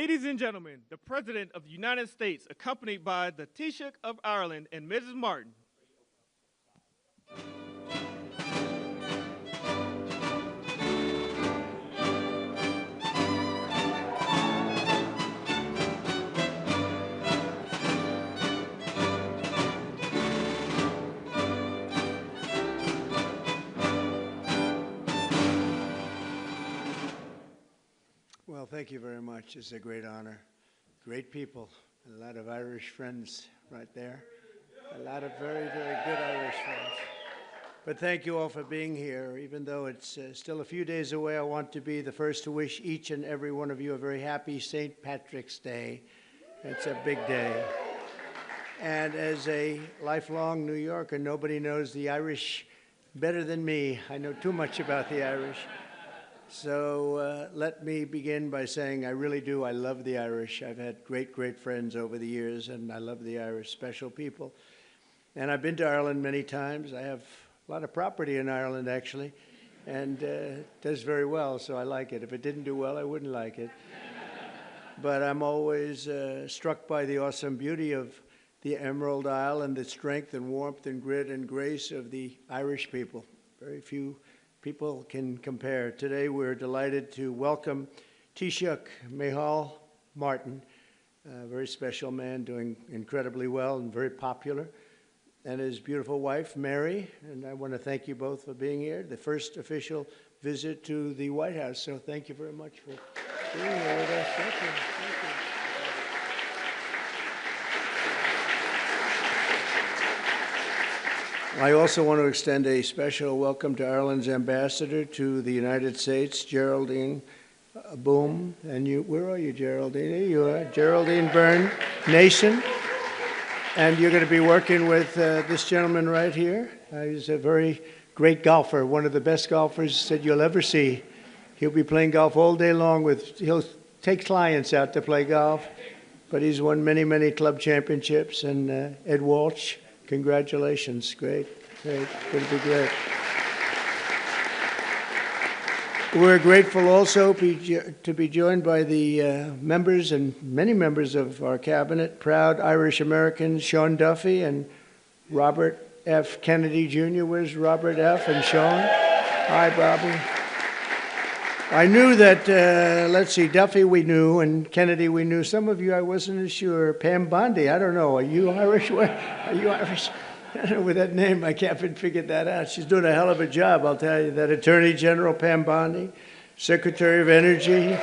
Ladies and gentlemen, the President of the United States, accompanied by the Taoiseach of Ireland and Mrs. Martin. Well, thank you very much. It's a great honor. Great people. A lot of Irish friends right there. A lot of very, very good Irish friends. But thank you all for being here. Even though it's still a few days away, I want to be the first to wish each and every one of you a very happy St. Patrick's Day. It's a big day. And as a lifelong New Yorker, nobody knows the Irish better than me. I know too much about the Irish. So let me begin by saying I really do. I love the Irish. I've had great, great friends over the years, and I love the Irish, special people. And I've been to Ireland many times. I have a lot of property in Ireland, actually, and it does very well, so I like it. If it didn't do well, I wouldn't like it. But I'm always struck by the awesome beauty of the Emerald Isle and the strength and warmth and grit and grace of the Irish people. Very few people can compare. Today we're delighted to welcome Taoiseach Micheál Martin, a very special man doing incredibly well and very popular, and his beautiful wife, Mary. And I want to thank you both for being here. The first official visit to the White House, so thank you very much for being here with us. Thank you. Thank you. I also want to extend a special welcome to Ireland's ambassador to the United States, Geraldine Boom. And you, where are you, Geraldine? Here you are, Geraldine Byrne Nation. And you're going to be working with this gentleman right here. He's a very great golfer, one of the best golfers that you'll ever see. He'll be playing golf all day long he'll take clients out to play golf, but he's won many, many club championships. And Ed Walsh, congratulations. Great, great. Going to be great. We're grateful also to be joined by the members and many members of our cabinet, proud Irish Americans, Sean Duffy and Robert F. Kennedy Jr. Where's Robert F. and Sean? Hi, Bobby. I knew that, let's see, Duffy we knew and Kennedy we knew. Some of you I wasn't as sure. Pam Bondi, I don't know. Are you Irish? Are you Irish? I don't know, with that name, I can't figure that out. She's doing a hell of a job, I'll tell you. That Attorney General Pam Bondi, Secretary of Energy.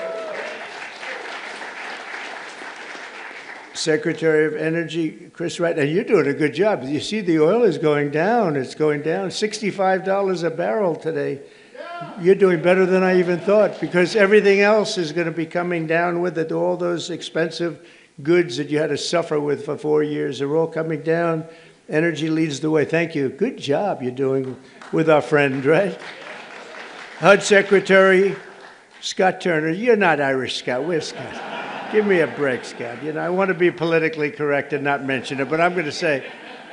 Secretary of Energy, Chris Wright. And you're doing a good job. You see the oil is going down. It's going down. $65 a barrel today. You're doing better than I even thought, because everything else is going to be coming down with it. All those expensive goods that you had to suffer with for 4 years are all coming down. Energy leads the way. Thank you. Good job you're doing with our friend, right? HUD Secretary Scott Turner. You're not Irish, Scott. Where's Scott? Give me a break, Scott. You know, I want to be politically correct and not mention it, but I'm going to say,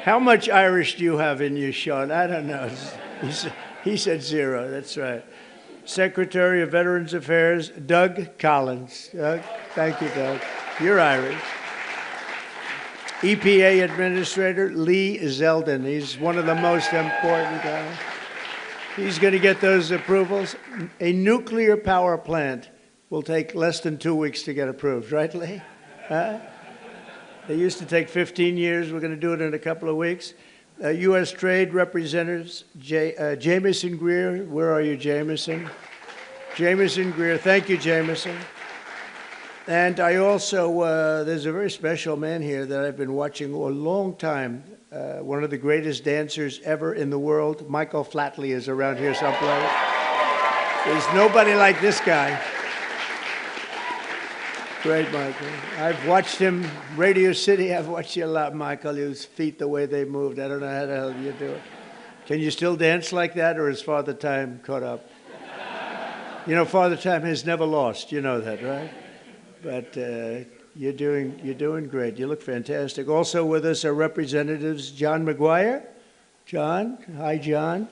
how much Irish do you have in you, Sean? I don't know. He said 0. That's right. Secretary of Veterans Affairs, Doug Collins. Doug, thank you, Doug. You're Irish. EPA Administrator Lee Zeldin. He's one of the most important guys. He's going to get those approvals. A nuclear power plant will take less than 2 weeks to get approved, right, Lee? Huh? They used to take 15 years. We're going to do it in a couple of weeks. U.S. Trade Representatives, Jameson Greer. Where are you, Jameson? Jameson Greer. Thank you, Jameson. And I also, there's a very special man here that I've been watching a long time. One of the greatest dancers ever in the world. Michael Flatley is around here someplace. There's nobody like this guy. Great, Michael. I've watched him, Radio City, I've watched you a lot, Michael. His feet, the way they moved. I don't know how the hell you do it. Can you still dance like that, or is Father Time caught up? You know, Father Time has never lost. You know that, right? But you're doing great. You look fantastic. Also with us are Representatives John McGuire. John, hi, John.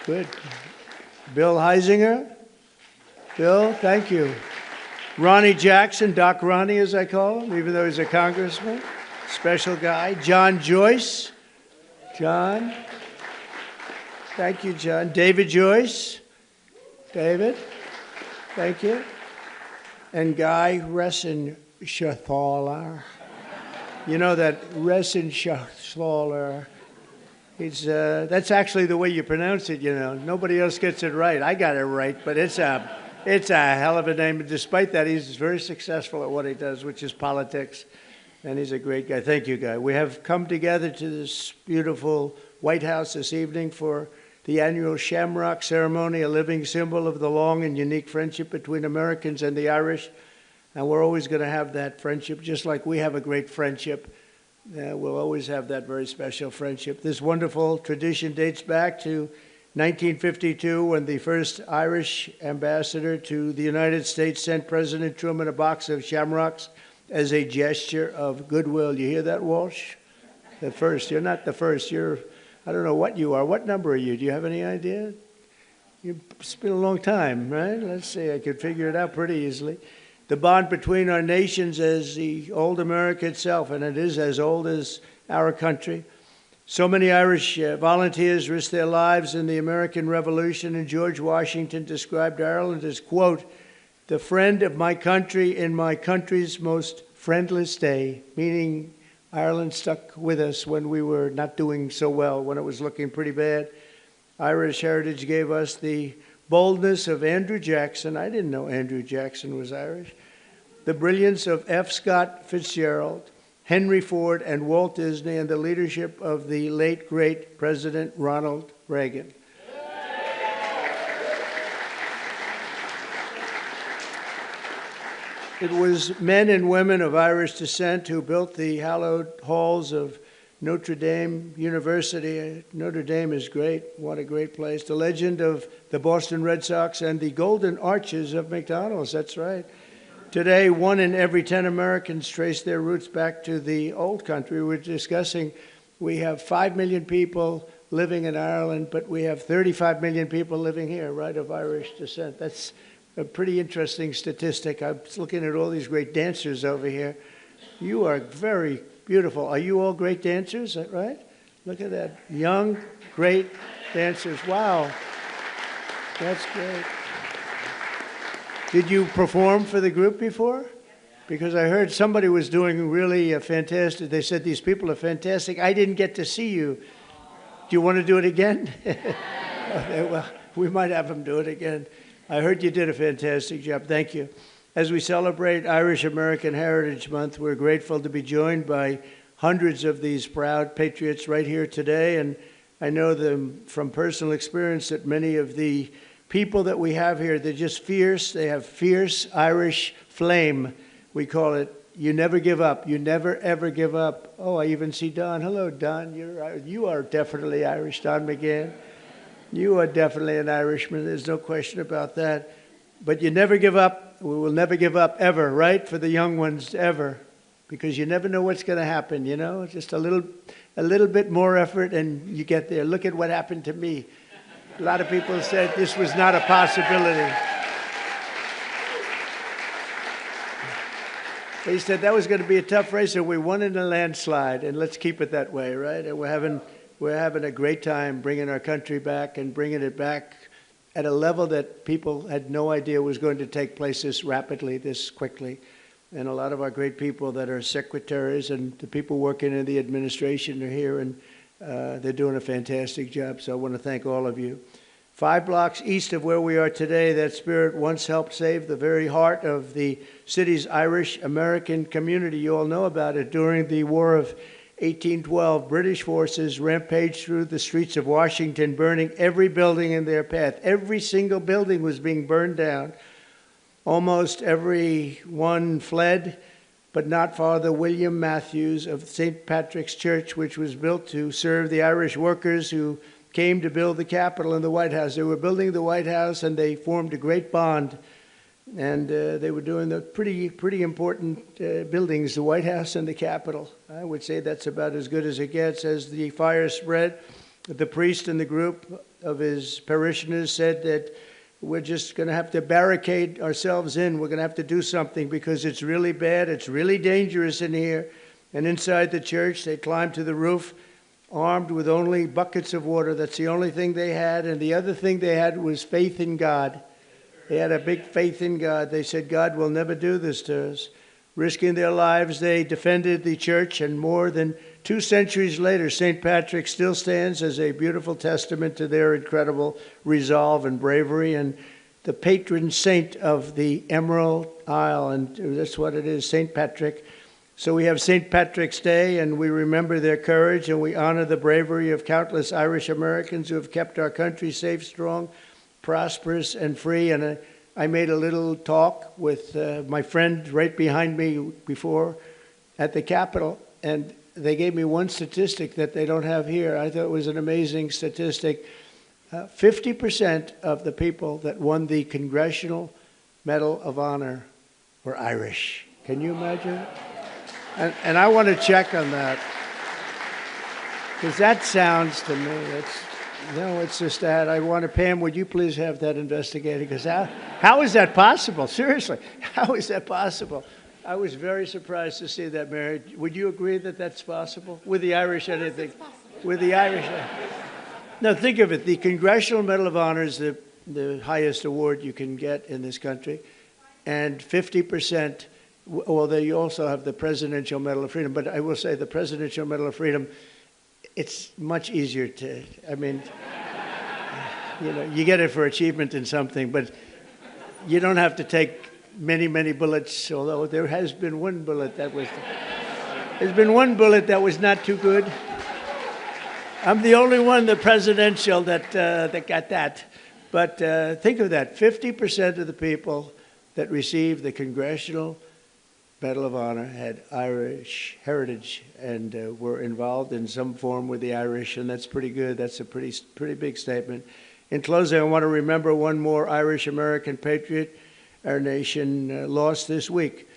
Good. Bill Heisinger. Bill, thank you. Ronnie Jackson, Doc Ronnie as I call him, even though he's a congressman. Special guy. John Joyce. John. Thank you, John. David Joyce. David. Thank you. And Guy Resenshathaler. You know that Resenshathaler. That's actually the way you pronounce it, you know. Nobody else gets it right. I got it right, but it's a hell of a name. And despite that, he's very successful at what he does, which is politics. And he's a great guy. Thank you, Guy. We have come together to this beautiful White House this evening for the annual Shamrock Ceremony, a living symbol of the long and unique friendship between Americans and the Irish. And we're always going to have that friendship, just like we have a great friendship. We'll always have that very special friendship. This wonderful tradition dates back to 1952 when the first Irish ambassador to the United States sent President Truman a box of shamrocks as a gesture of goodwill. You hear that, Walsh? The first. You're not the first. You're, I don't know what you are. What number are you? Do you have any idea? It's been a long time, right? Let's see. I could figure it out pretty easily. The bond between our nations is the old America itself, and it is as old as our country. So many Irish volunteers risked their lives in the American Revolution, and George Washington described Ireland as, quote, the friend of my country in my country's most friendless day, meaning Ireland stuck with us when we were not doing so well, when it was looking pretty bad. Irish heritage gave us the boldness of Andrew Jackson. I didn't know Andrew Jackson was Irish. The brilliance of F. Scott Fitzgerald, Henry Ford, and Walt Disney, and the leadership of the late, great President Ronald Reagan. It was men and women of Irish descent who built the hallowed halls of Notre Dame University. Notre Dame is great. What a great place. The legend of the Boston Red Sox and the golden arches of McDonald's. That's right. Today, 1 in every 10 Americans trace their roots back to the old country. We're discussing we have 5 million people living in Ireland, but we have 35 million people living here, right, of Irish descent. That's a pretty interesting statistic. I was looking at all these great dancers over here. You are very beautiful. Are you all great dancers, is that right? Look at that. Young, great dancers. Wow. That's great. Did you perform for the group before? Because I heard somebody was doing really fantastic. They said these people are fantastic. I didn't get to see you. Do you want to do it again? Okay, well, we might have them do it again. I heard you did a fantastic job. Thank you. As we celebrate Irish American Heritage Month, we're grateful to be joined by hundreds of these proud patriots right here today. And I know them from personal experience that many of the people that we have here, they're just fierce. They have fierce Irish flame. We call it, you never give up. You never, ever give up. Oh, I even see Don. Hello, Don. You are definitely Irish, Don McGann. You are definitely an Irishman. There's no question about that. But you never give up. We will never give up ever, right? For the young ones, ever. Because you never know what's going to happen, you know? Just a little bit more effort and you get there. Look at what happened to me. A lot of people said this was not a possibility. They said that was going to be a tough race, and we won in a landslide, and let's keep it that way, right? And we're having a great time bringing our country back and bringing it back at a level that people had no idea was going to take place this rapidly, this quickly. And a lot of our great people that are secretaries and the people working in the administration are here, and they're doing a fantastic job. So I want to thank all of you. 5 blocks east of where we are today, that spirit once helped save the very heart of the city's Irish American community. You all know about it. During the War of 1812, British forces rampaged through the streets of Washington, burning every building in their path. Every single building was being burned down. Almost every one fled, but not Father William Matthews of St. Patrick's Church, which was built to serve the Irish workers who came to build the Capitol and the White House. They were building the White House, and they formed a great bond. And they were doing the pretty important buildings, the White House and the Capitol. I would say that's about as good as it gets. As the fire spread, the priest and the group of his parishioners said that we're just going to have to barricade ourselves in. We're going to have to do something because it's really bad. It's really dangerous in here. And inside the church, they climbed to the roof, armed with only buckets of water. That's the only thing they had. And the other thing they had was faith in God. They had a big faith in God. They said, God will never do this to us. Risking their lives, they defended the church, and more than 2 centuries later, St. Patrick still stands as a beautiful testament to their incredible resolve and bravery, and the patron saint of the Emerald Isle, and that's what it is, St. Patrick. So we have St. Patrick's Day, and we remember their courage, and we honor the bravery of countless Irish Americans who have kept our country safe, strong, prosperous, and free. And I made a little talk with my friend right behind me before at the Capitol, and they gave me one statistic that they don't have here. I thought it was an amazing statistic. 50% of the people that won the Congressional Medal of Honor were Irish. Can you imagine? And I want to check on that, because that sounds to me, it's just that. I want to, Pam, would you please have that investigated? Because how is that possible? Seriously, how is that possible? I was very surprised to see that, Mary. Would you agree that that's possible? With the Irish, anything? With the Irish? No, think of it. The Congressional Medal of Honor is the highest award you can get in this country. And 50%, although you also have the Presidential Medal of Freedom, but I will say the Presidential Medal of Freedom, it's much easier to, I mean, you get it for achievement in something, but you don't have to take many, many bullets, although there has been one bullet that was, not too good. I'm the only one, the presidential, that got that. But think of that, 50% of the people that received the Congressional Medal of Honor had Irish heritage and were involved in some form with the Irish, and that's pretty good. That's a pretty big statement. In closing, I want to remember one more Irish-American patriot our nation lost this week.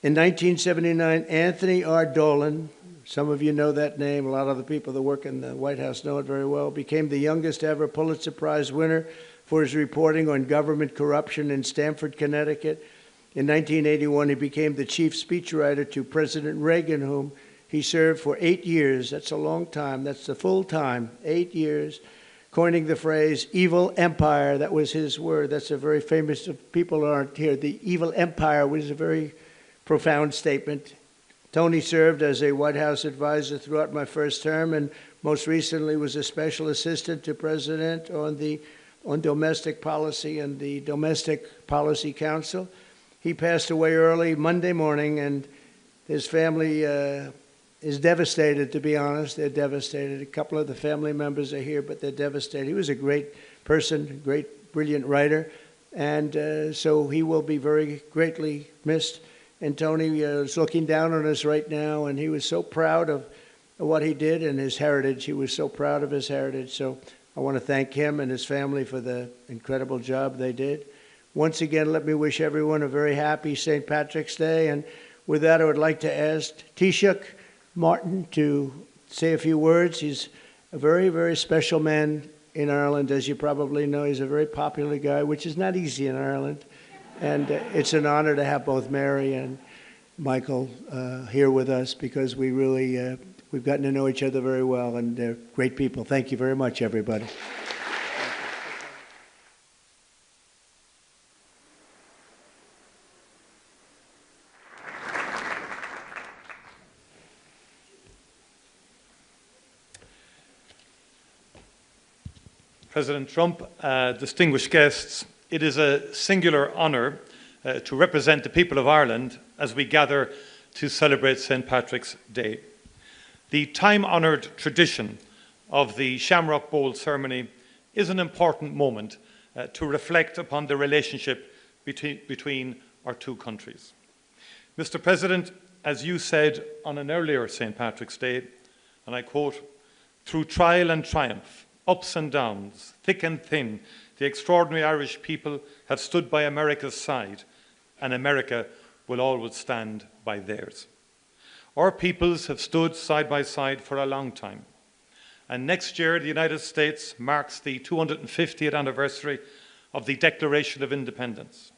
In 1979, Anthony R. Dolan, some of you know that name, a lot of the people that work in the White House know it very well, became the youngest ever Pulitzer Prize winner for his reporting on government corruption in Stamford, Connecticut. In 1981, he became the chief speechwriter to President Reagan, whom he served for 8 years. That's a long time. That's the full time, 8 years, coining the phrase evil empire. That was his word. That's a very famous, if people aren't here, the evil empire was a very profound statement. Tony served as a White House advisor throughout my first term, and most recently was a special assistant to President on domestic policy and the Domestic Policy Council. He passed away early Monday morning, and his family is devastated, to be honest. They're devastated. A couple of the family members are here, but they're devastated. He was a great person, great, brilliant writer, and so he will be very greatly missed. And Tony is looking down on us right now, and he was so proud of what he did and his heritage. He was so proud of his heritage. So I want to thank him and his family for the incredible job they did. Once again, let me wish everyone a very happy St. Patrick's Day. And with that, I would like to ask Taoiseach Martin to say a few words. He's a very, very special man in Ireland. As you probably know, he's a very popular guy, which is not easy in Ireland. And it's an honor to have both Mary and Michael here with us, because we really, we've gotten to know each other very well, and they're great people. Thank you very much, everybody. President Trump, distinguished guests, it is a singular honour to represent the people of Ireland as we gather to celebrate St. Patrick's Day. The time-honoured tradition of the Shamrock Bowl ceremony is an important moment to reflect upon the relationship between our two countries. Mr. President, as you said on an earlier St. Patrick's Day, and I quote, "Through trial and triumph, ups and downs, thick and thin, the extraordinary Irish people have stood by America's side, and America will always stand by theirs." Our peoples have stood side by side for a long time. And next year, the United States marks the 250th anniversary of the Declaration of Independence.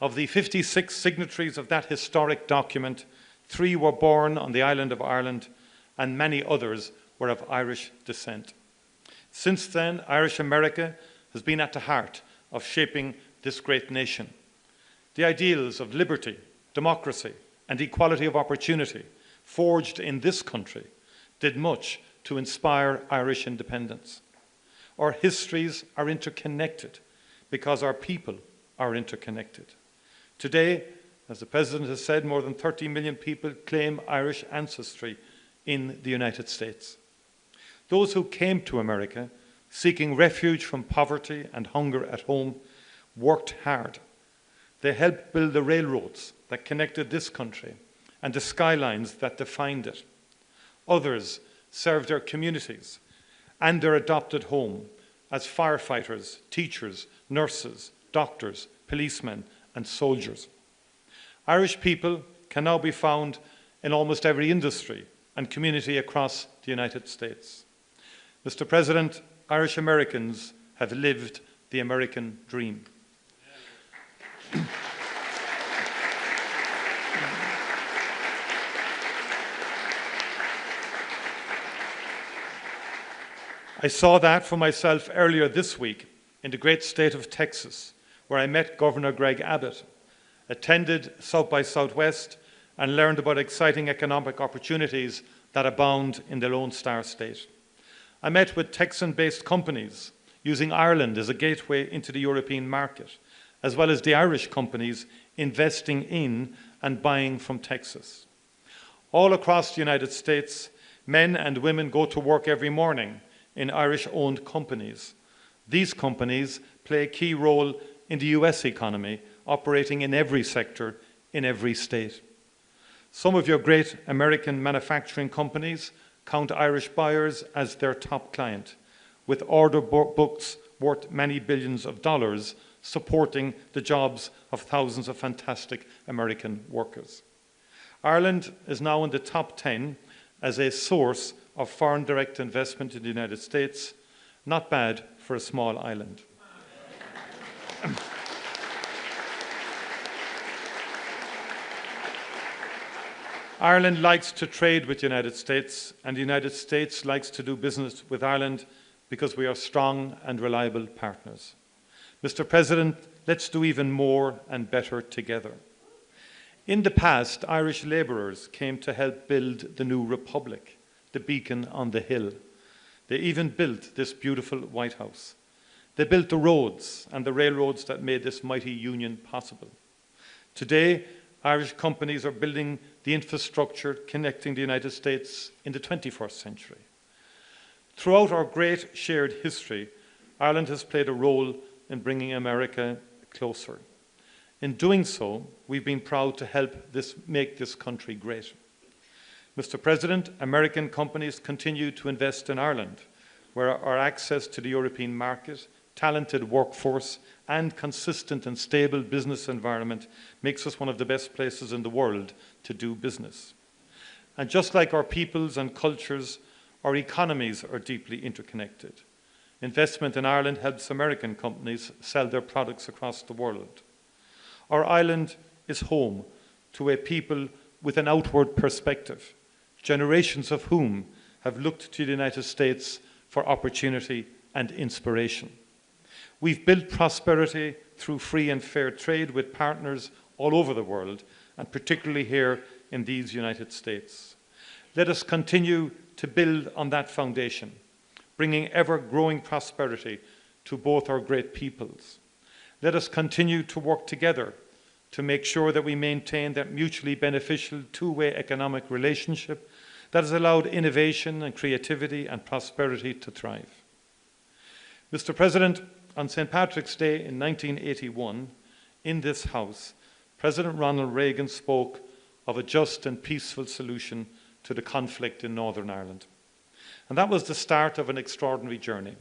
Of the 56 signatories of that historic document, 3 were born on the island of Ireland, and many others were of Irish descent. Since then, Irish America has been at the heart of shaping this great nation. The ideals of liberty, democracy, and equality of opportunity forged in this country did much to inspire Irish independence. Our histories are interconnected because our people are interconnected. Today, as the President has said, more than 30 million people claim Irish ancestry in the United States. Those who came to America seeking refuge from poverty and hunger at home worked hard. They helped build the railroads that connected this country and the skylines that defined it. Others served their communities and their adopted home as firefighters, teachers, nurses, doctors, policemen, and soldiers. Irish people can now be found in almost every industry and community across the United States. Mr. President, Irish Americans have lived the American dream. I saw that for myself earlier this week in the great state of Texas, where I met Governor Greg Abbott, attended South by Southwest, and learned about exciting economic opportunities that abound in the Lone Star State. I met with Texan-based companies using Ireland as a gateway into the European market, as well as the Irish companies investing in and buying from Texas. All across the United States, men and women go to work every morning in Irish-owned companies. These companies play a key role in the US economy, operating in every sector, in every state. Some of your great American manufacturing companies count Irish buyers as their top client, with order books worth many billions of dollars supporting the jobs of thousands of fantastic American workers. Ireland is now in the top 10 as a source of foreign direct investment in the United States. Not bad for a small island. Ireland likes to trade with the United States, and the United States likes to do business with Ireland because we are strong and reliable partners. Mr. President, let's do even more and better together. In the past, Irish labourers came to help build the new republic, the beacon on the hill. They even built this beautiful White House. They built the roads and the railroads that made this mighty union possible. Today, Irish companies are building the infrastructure connecting the United States in the 21st century. Throughout our great shared history, Ireland has played a role in bringing America closer. In doing so, we've been proud to help make this country great. Mr. President, American companies continue to invest in Ireland, where our access to the European market, talented workforce, and consistent and stable business environment makes us one of the best places in the world to do business. And just like our peoples and cultures, our economies are deeply interconnected. Investment in Ireland helps American companies sell their products across the world. Our island is home to a people with an outward perspective, generations of whom have looked to the United States for opportunity and inspiration. We've built prosperity through free and fair trade with partners all over the world, and particularly here in these United States. Let us continue to build on that foundation, bringing ever-growing prosperity to both our great peoples. Let us continue to work together to make sure that we maintain that mutually beneficial two-way economic relationship that has allowed innovation and creativity and prosperity to thrive. Mr. President, on St. Patrick's Day in 1981, in this House, President Ronald Reagan spoke of a just and peaceful solution to the conflict in Northern Ireland. And that was the start of an extraordinary journey.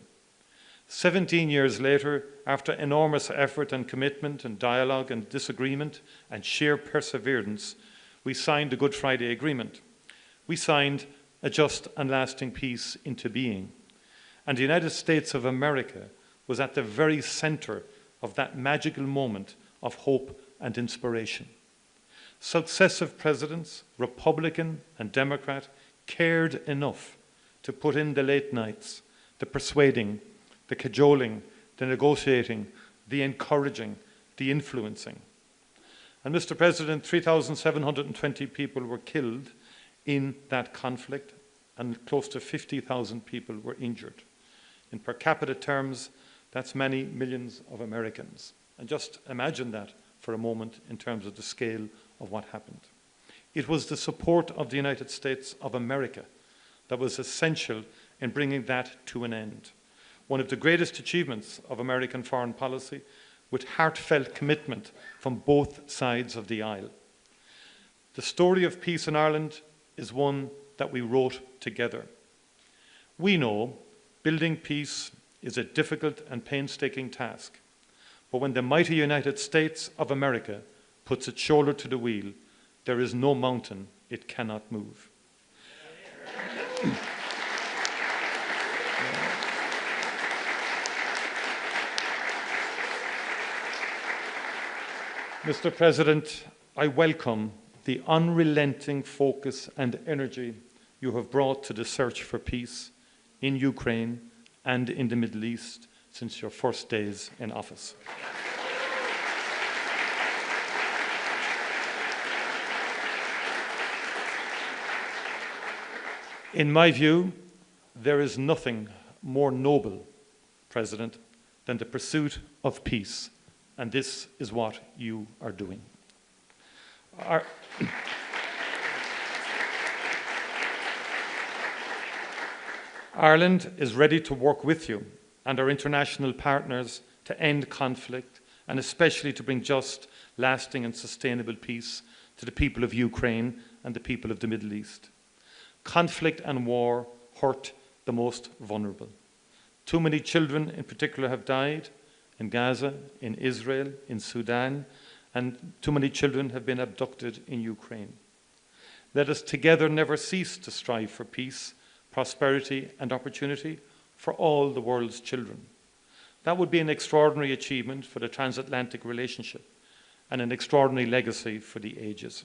17 years later, after enormous effort and commitment and dialogue and disagreement and sheer perseverance, we signed the Good Friday Agreement. We signed a just and lasting peace into being. And the United States of America was at the very center of that magical moment of hope and inspiration. Successive presidents, Republican and Democrat, cared enough to put in the late nights, the persuading, the cajoling, the negotiating, the encouraging, the influencing. And Mr. President, 3,720 people were killed in that conflict, and close to 50,000 people were injured. In per capita terms, that's many millions of Americans. And just imagine that for a moment in terms of the scale of what happened. It was the support of the United States of America that was essential in bringing that to an end. One of the greatest achievements of American foreign policy, with heartfelt commitment from both sides of the aisle. The story of peace in Ireland is one that we wrote together. We know building peace is a difficult and painstaking task, but when the mighty United States of America puts its shoulder to the wheel, there is no mountain it cannot move. Mr. President, I welcome the unrelenting focus and energy you have brought to the search for peace in Ukraine and in the Middle East since your first days in office. In my view, there is nothing more noble, President, than the pursuit of peace. And this is what you are doing. Ireland is ready to work with you and our international partners to end conflict and especially to bring just, lasting and sustainable peace to the people of Ukraine and the people of the Middle East. Conflict and war hurt the most vulnerable. Too many children in particular have died in Gaza, in Israel, in Sudan, and too many children have been abducted in Ukraine. Let us together never cease to strive for peace, prosperity, and opportunity for all the world's children. That would be an extraordinary achievement for the transatlantic relationship and an extraordinary legacy for the ages.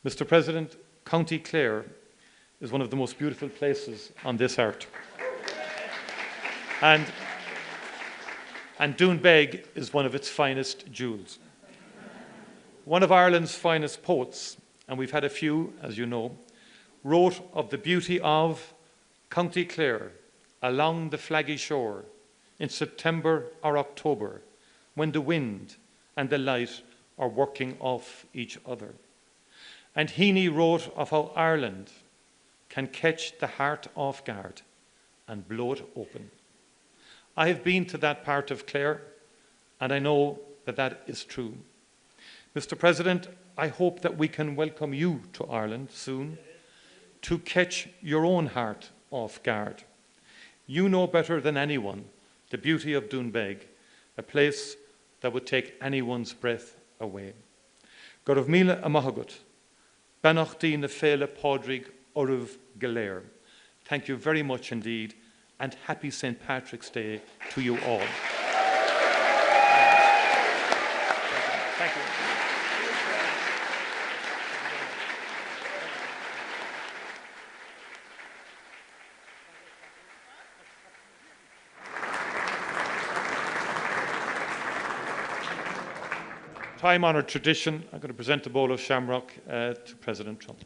Mr. President, County Clare is one of the most beautiful places on this earth. And Doonbeg is one of its finest jewels. One of Ireland's finest poets, and we've had a few, as you know, wrote of the beauty of County Clare along the flaggy shore in September or October, when the wind and the light are working off each other. And Heaney wrote of how Ireland can catch the heart off guard and blow it open. I have been to that part of Clare, and I know that that is true. Mr. President, I hope that we can welcome you to Ireland soon to catch your own heart off guard. You know better than anyone the beauty of Doonbeg, a place that would take anyone's breath away. Gorov Mila Amahagut, Banachdi na Fela Podrig Oruv Galer. Thank you very much indeed, and happy St. Patrick's Day to you all. Thank you. Time-honoured tradition, I'm going to present a bowl of shamrock to President Trump.